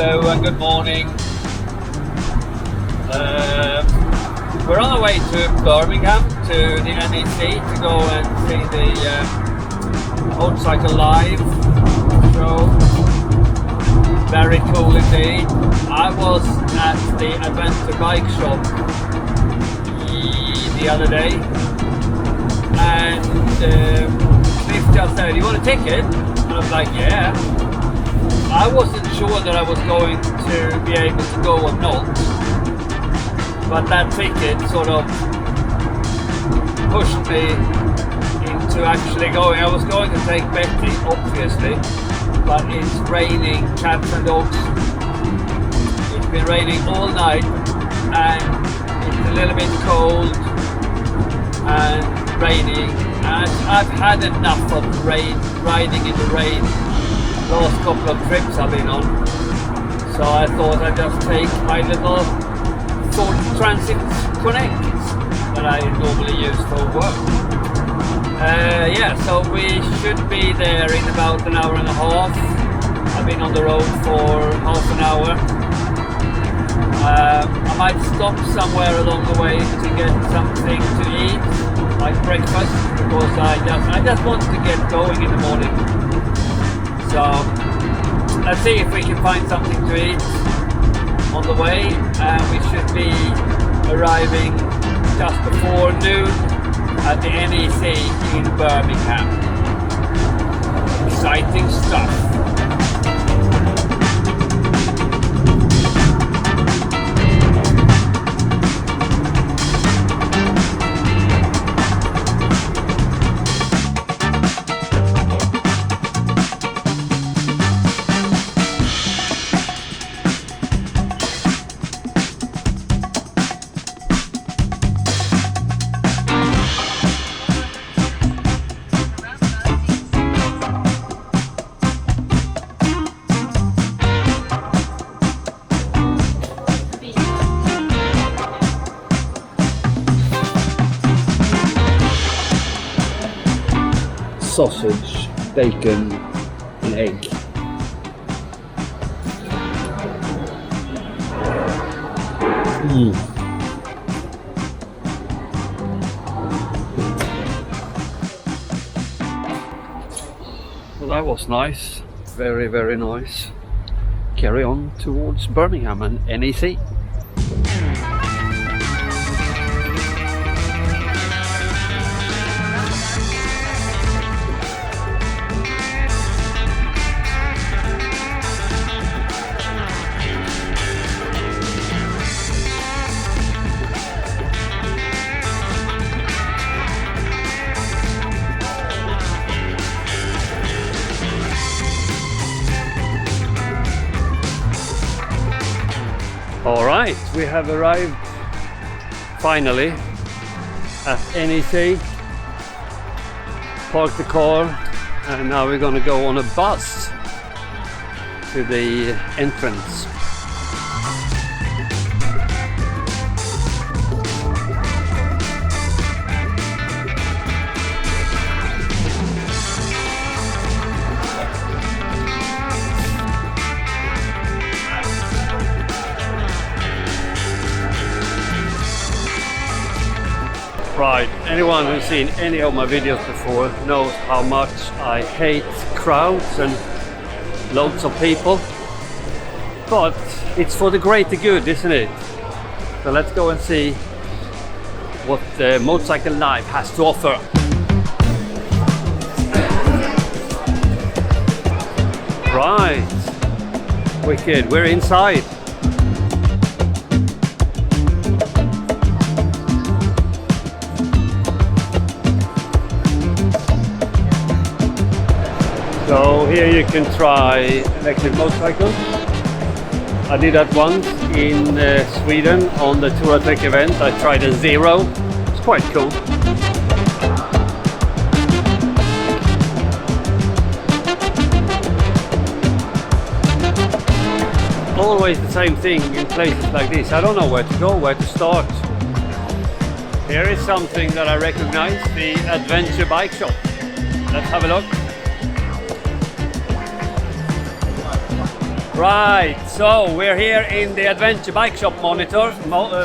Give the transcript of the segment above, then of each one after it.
Hello and good morning. We're on our way to Birmingham to the NEC to go and see the motorcycle live show. Very cool indeed. I was at the Adventure Bike Shop the other day, and Cliff just said, "You want a ticket?" And I was like, "Yeah." I wasn't sure that I was going to be able to go or not, but that ticket sort of pushed me into actually going. I was going to take Betty, obviously, but it's raining cats and dogs. It's been raining all night, and it's a little bit cold and raining, and I've had enough of riding in the rain. Last couple of trips I've been on, so I thought I'd just take my little Ford Transit Connect that I normally use for work. So we should be there in about an hour and a half. I've been on the road for half an hour. I might stop somewhere along the way to get something to eat, like breakfast, because I just want to get going in the morning. So let's see if we can find something to eat on the way, and we should be arriving just before noon at the NEC in Birmingham. Exciting stuff. Sausage, bacon and egg. Well, that was nice. Very, very nice. Carry on towards Birmingham and NEC. Alright, we have arrived finally at NEC, parked the car, and now we're going to go on a bus to the entrance. Right, anyone who's seen any of my videos before knows how much I hate crowds and loads of people. But it's for the greater good, isn't it? So let's go and see what the motorcycle life has to offer. Right, wicked, we're inside. So here you can try electric motorcycles. I did that once in Sweden on the Touratech event. I tried a Zero. It's quite cool. Always the same thing in places like this. I don't know where to go, where to start. Here is something that I recognize, the Adventure Bike Shop. Let's have a look. Right, so we're here in the Adventure Bike Shop Monitor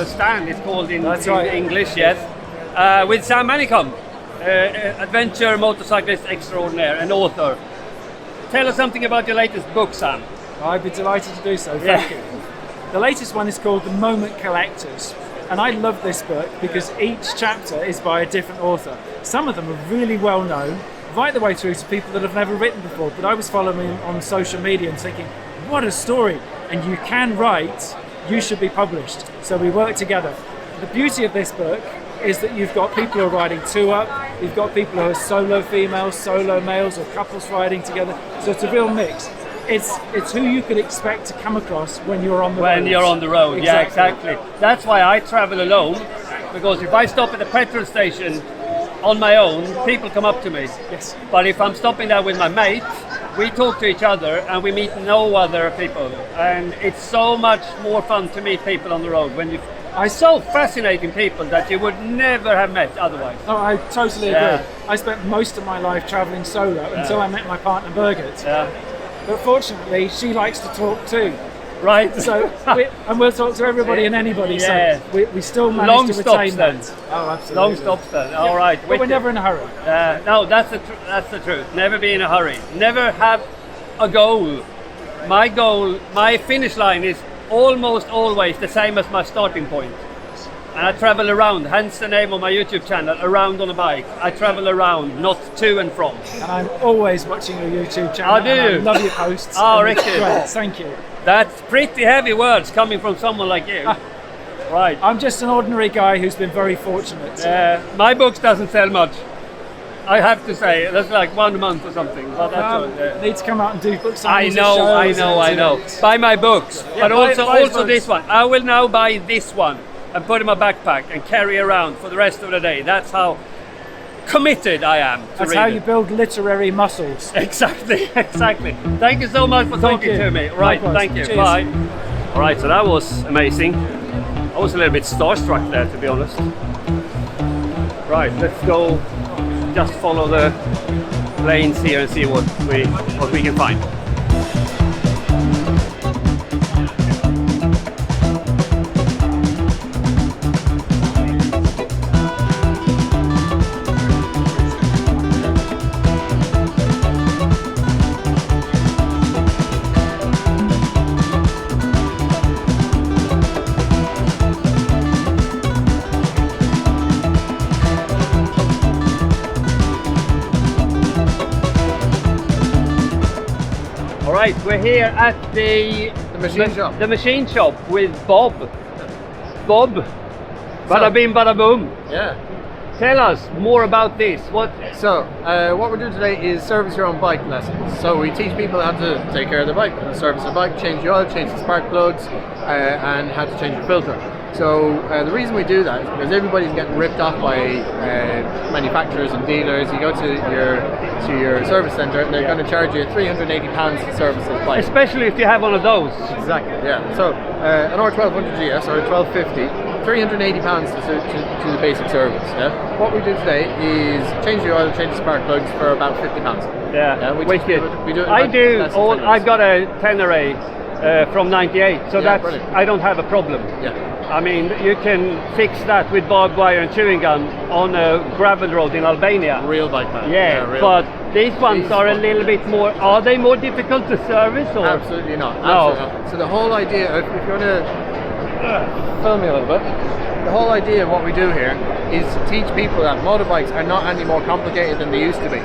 stand, it's called in English, yes, with Sam Manicom, adventure motorcyclist extraordinaire and author. Tell us something about your latest book, Sam. I'd be delighted to do so, thank you. The latest one is called The Moment Collectors, and I love this book because each chapter is by a different author. Some of them are really well known, right the way through to people that have never written before, but I was following him on social media and thinking, what a story, and you can write, you should be published. So we work together. The beauty of this book is that you've got people who are riding two up, you've got people who are solo females, solo males, or couples riding together, so it's a real mix. It's who you could expect to come across when you're on the road. When you're on the road, exactly. Yeah, exactly. That's why I travel alone, because if I stop at the petrol station on my own, people come up to me. Yes. But if I'm stopping there with my mate, we talk to each other and we meet no other people. And it's so much more fun to meet people on the road when you are so fascinating people that you would never have met otherwise. Oh, I totally agree. I spent most of my life travelling solo until I met my partner Birgit. Yeah. But fortunately, she likes to talk too. Right. So, we'll talk to everybody and anybody. So we still manage to retain that. Oh, absolutely. Long stops then. All right. But we're never in a hurry. No, that's the truth. Never be in a hurry. Never have a goal. My finish line is almost always the same as my starting point. And I travel around, hence the name of my YouTube channel, Around on a Bike. I travel around, not to and from. And I'm always watching your YouTube channel. Oh, do you? I love your posts. Oh, Rikard. Great, thank you. That's pretty heavy words coming from someone like you. Right. I'm just an ordinary guy who's been very fortunate. My books doesn't sell much. I have to say, that's like 1 month or something. But that's need to come out and do books. I know. Buy my books, but also this one. I will now buy this one and put in my backpack and carry around for the rest of the day. That's how committed I am to That's how you build literary muscles. Exactly. Thank you so much for talking to me. Right, thank you. Cheers. Bye. All right, so that was amazing. I was a little bit starstruck there, to be honest. Right, let's go just follow the lanes here and see what we can find. Right, we're here at the machine shop with Bob. Bada bing, bada boom. Yeah. Tell us more about this. What we're doing today is service your own bike lessons. So we teach people how to take care of their bike, service their bike, change the oil, change the spark plugs, and how to change the filter. So the reason we do that is because everybody's getting ripped off by manufacturers and dealers. You go to your service centre and they're going to charge you £380 to service this bike. Especially if you have one of those. Exactly, yeah. So an R1200 GS or a 1250, £380 to the basic service. Yeah. What we do today is change the oil, change the spark plugs for about £50. Yeah, we do it. I've got a Tenere from '98, so that's brilliant. I don't have a problem. Yeah. I mean, you can fix that with barbed wire and chewing gum on a gravel road in Albania. Real bike man. Yeah, but these ones are a little bit more. Are they more difficult to service? Or? Absolutely not. No. Absolutely not. So the whole idea, if you want to film me a little bit, the whole idea of what we do here is to teach people that motorbikes are not any more complicated than they used to be.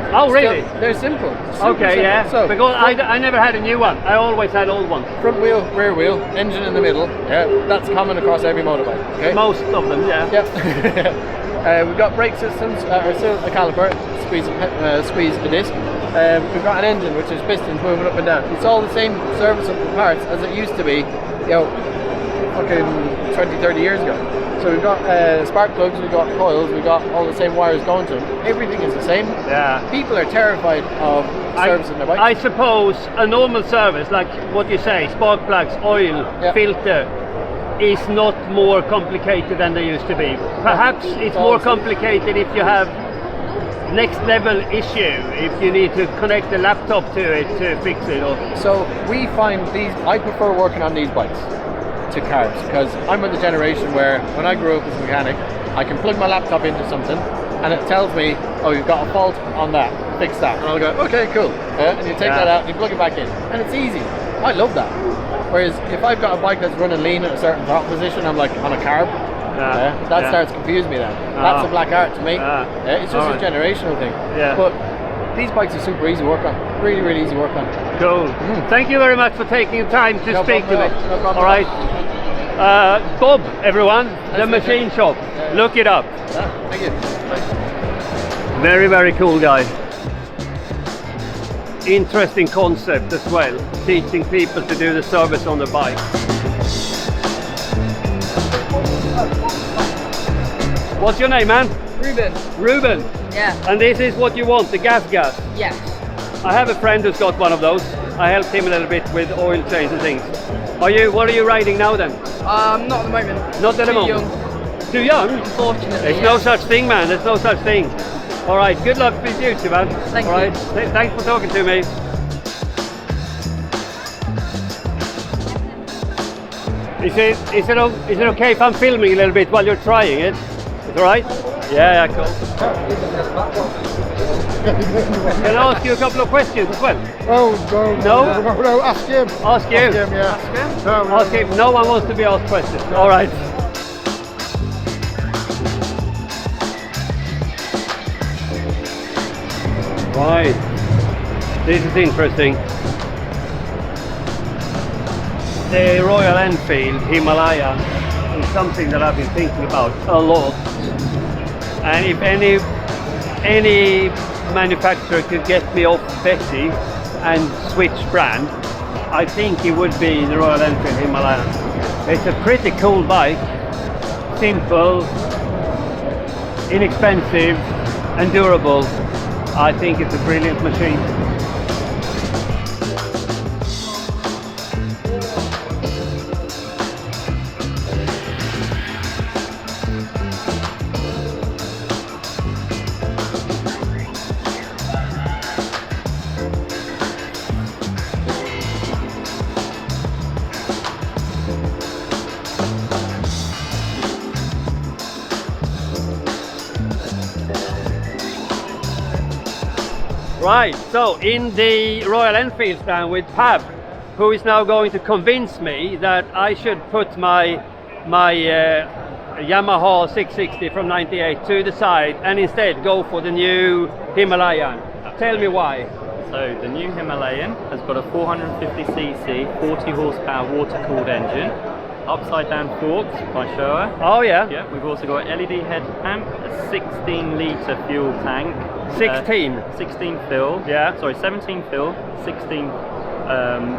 Oh, really? They're simple. Okay, simple. Yeah. So, because I never had a new one. I always had old ones. Front wheel, rear wheel, engine in the middle. Yeah, that's common across every motorbike. Okay. Most of them, yeah. Yep. We've got brake systems, a caliper, squeeze the disc. We've got an engine which is pistons moving up and down. It's all the same serviceable parts as it used to be, fucking 20, 30 years ago. So we've got spark plugs, we've got coils, we've got all the same wires going to them. Everything is the same. Yeah. People are terrified of servicing their bike. I suppose a normal service, like what you say, spark plugs, oil, filter, is not more complicated than they used to be. Perhaps it's more complicated if you have next level issue if you need to connect the laptop to it to fix it? Or? So we find these, I prefer working on these bikes to cars, because I'm of the generation where when I grew up as a mechanic, I can plug my laptop into something and it tells me, oh, you've got a fault on that, fix that. And I'll go, okay, cool. And you take that out and you plug it back in. And it's easy. I love that. Whereas if I've got a bike that's running lean at a certain throttle position, I'm like on a carb, that starts confusing me then. That's a black art to me. It's just a generational thing. But these bikes are super easy to work on. Really, really easy to work on. Cool. Thank you very much for taking the time to speak to me. No problem. All right. Bob, everyone, the machine shop. Look it up. Thank you. Very, very cool guy. Interesting concept as well, teaching people to do the service on the bike. What's your name, man? Ruben. Ruben. Yeah. And this is what you want, the gas. Yes. I have a friend who's got one of those. I helped him a little bit with oil change and things. What are you riding now then? Not at the moment. Not at the moment. Young. Too young? Unfortunately. There's no such thing, man. There's no such thing. All right. Good luck for the future, man. Thank you. All right. Thanks for talking to me. Is it okay if I'm filming a little bit while you're trying it? It's all right? Yeah, cool. Can I ask you a couple of questions as well? No, ask him. Ask you? Ask him, yeah. Ask him. No one wants to be asked questions. All right. Right. This is interesting. The Royal Enfield Himalayan is something that I've been thinking about a lot. And if any manufacturer could get me off Betty and switch brand, I think it would be the Royal Enfield Himalayan. It's a pretty cool bike, simple, inexpensive and durable. I think it's a brilliant machine. Right, so in the Royal Enfield stand with Pab, who is now going to convince me that I should put my Yamaha 660 from 98 to the side and instead go for the new Himalayan. Tell me why. So the new Himalayan has got a 450cc, 40 horsepower water-cooled engine, upside down forks by Showa. Oh yeah? Yeah, we've also got LED headlamp, a 16 litre fuel tank. 16? 16 fill. Yeah. Sorry, 17 fill, 16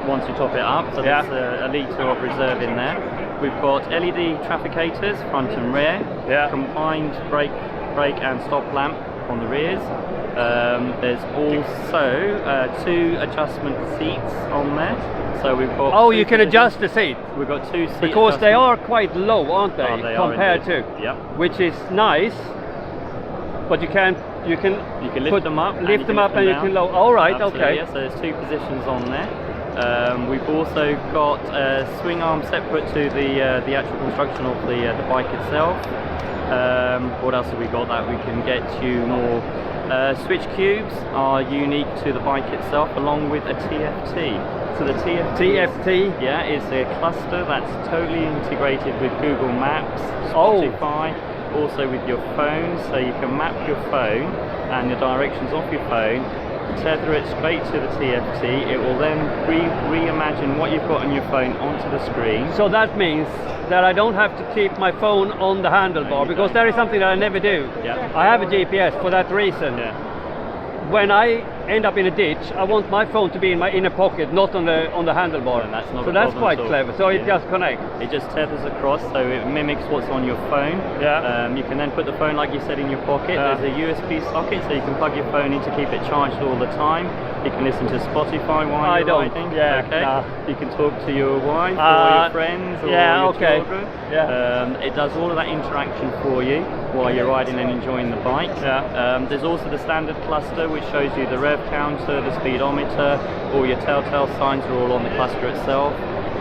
once you top it up, so there's a litre of reserve in there. We've got LED trafficators, front and rear, combined brake and stop lamp on the rears. There's also 2 adjustment seats on there. So we've got. Oh, you can adjust the seat. We've got 2 seats. Because they are quite low, aren't they? Oh, they compared are to. Yeah. Which is nice. But you can lift them up, and you can lower. All right, absolutely, okay. Yeah, so there's 2 positions on there. We've also got a swing arm separate to the actual construction of the bike itself. What else have we got that we can get you more? Switch cubes are unique to the bike itself, along with a TFT. So the TFT, yeah, is a cluster that's totally integrated with Google Maps, Spotify, also with your phone, so you can map your phone and the directions off your phone, tether it straight to the TFT. It will then reimagine what you've got on your phone onto the screen. So that means that I don't have to keep my phone on the handlebar, because that is something that I never do. Yeah. I have a GPS for that reason. Yeah. When I end up in a ditch, I want my phone to be in my inner pocket, not on the handlebar. And that's not so a that's problem quite at all. clever. So it Yeah. just connects. It just tethers across, so it mimics what's on your phone. Yeah. You can then put the phone, like you said, in your pocket. Yeah. There's a USB socket, so you can plug your phone in to keep it charged all the time. You can listen to Spotify while I you're don't. riding. Yeah, Okay. nah. You can talk to your wife or your friends or yeah, your okay. children. Yeah. It does all of that interaction for you while you're riding and enjoying the bike. Yeah. There's also the standard cluster, which shows you the rev counter, the speedometer, all your telltale signs are all on the cluster itself.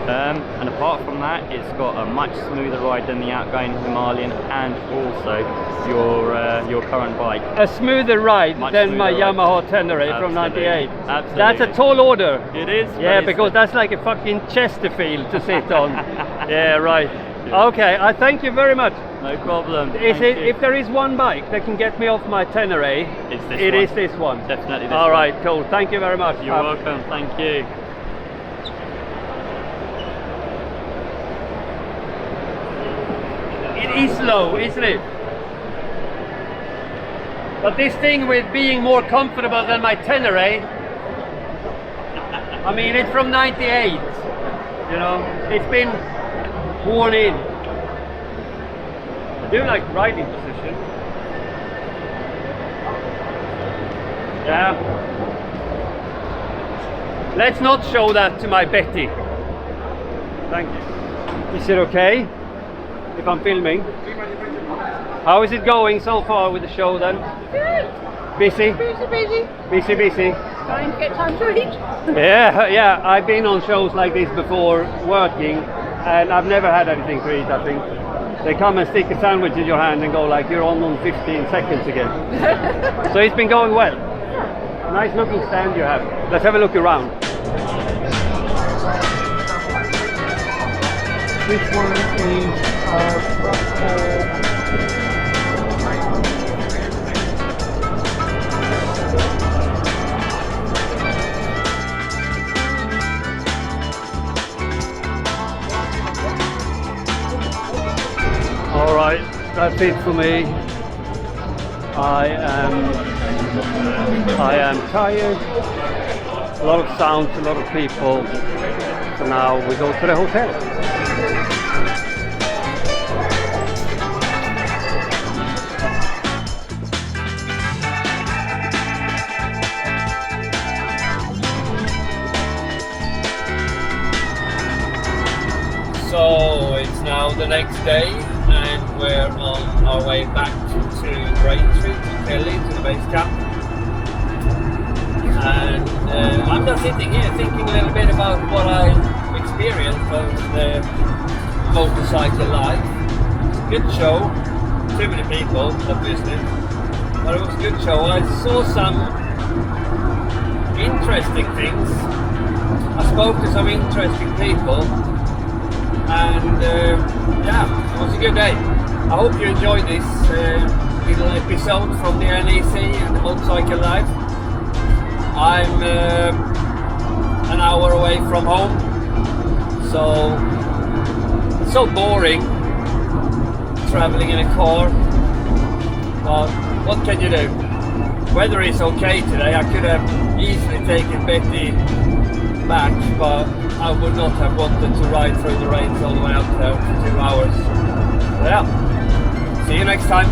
And apart from that, it's got a much smoother ride than the outgoing Himalayan and also your current bike. A smoother ride Much than my smoother ride. Yamaha Tenere from Absolutely. 98. Absolutely. That's a tall order. It is. Yeah, but because it's- that's like a fucking Chesterfield to sit on. Yeah, right. Okay, I thank you very much. no problem. Is Thank it, you. if there is one bike that can get me off my Tenere, It's this it one. is this one. Definitely this All one. right, cool. Thank you very much. You're welcome. Thank you. It is low, isn't it? But this thing with being more comfortable than my Tenere, I mean, it's from 98, you know, it's been worn in. I do like riding position. Yeah. Let's not show that to my Betty. Thank you. Is it okay if I'm filming? How is it going so far with the show then? Good. Busy? Busy. Trying to get time to eat. Yeah, I've been on shows like this before working and I've never had anything to eat, I think. They come and stick a sandwich in your hand and go like, you're on 15 seconds again. So it's been going well. Nice looking stand you have. Let's have a look around. This one is all right, that's it for me. I am tired. A lot of sounds, a lot of people. So now we go to the hotel. So it's now the next day and we're on our way back to Braintree, to Kelly, to the base camp. And I'm just sitting here thinking a little bit about what I experienced of the motorcycle life. Good show, too many people obviously, but it was a good show. I saw some interesting things. I spoke to some interesting people. And yeah, it was a good day. I hope you enjoyed this little episode from the NEC and the motorcycle life. I'm an hour away from home, so it's so boring traveling in a car. But what can you do? Weather is okay today. I could have easily taken Betty back, but I would not have wanted to ride through the rains all the way up there for 2 hours. So yeah, see you next time.